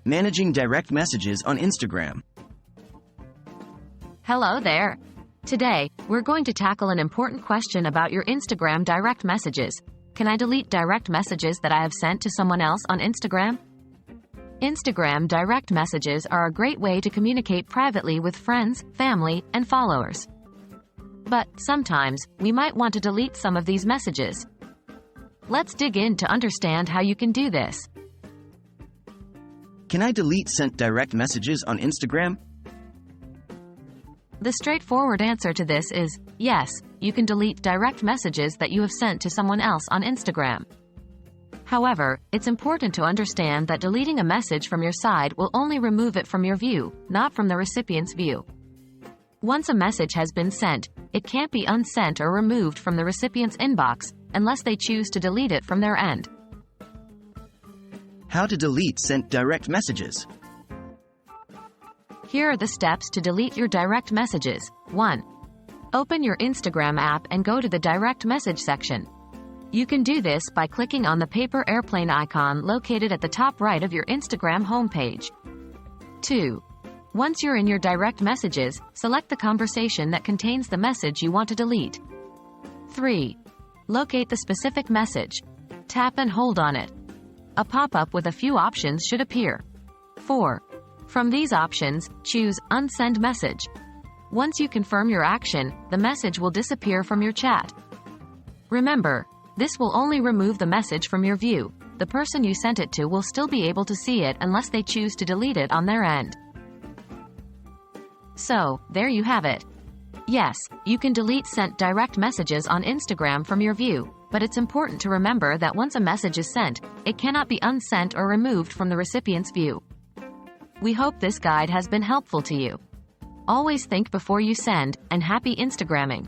Managing direct messages on Instagram. Hello there. Today, we're going to tackle an important question about your Instagram direct messages. Can I delete direct messages that I have sent to someone else on Instagram? Instagram direct messages are a great way to communicate privately with friends, family, and followers. But sometimes, we might want to delete some of these messages. Let's dig in to understand how you can do this. Can I delete sent direct messages on Instagram? The straightforward answer to this is yes, you can delete direct messages that you have sent to someone else on Instagram. However, it's important to understand that deleting a message from your side will only remove it from your view, not from the recipient's view. Once a message has been sent, it can't be unsent or removed from the recipient's inbox unless they choose to delete it from their end. How to delete sent direct messages. Here are the steps to delete your direct messages. 1. Open your Instagram app and go to the direct message section. You can do this by clicking on the paper airplane icon located at the top right of your Instagram homepage. 2. Once you're in your direct messages, select the conversation that contains the message you want to delete. 3. Locate the specific message. Tap and hold on it. A pop-up with a few options should appear. 4. From these options, choose Unsend Message. Once you confirm your action, the message will disappear from your chat. Remember, this will only remove the message from your view. The person you sent it to will still be able to see it unless they choose to delete it on their end. So, there you have it. Yes, you can delete sent direct messages on Instagram from your view, but it's important to remember that once a message is sent, it cannot be unsent or removed from the recipient's view. We hope this guide has been helpful to you. Always think before you send, and happy Instagramming!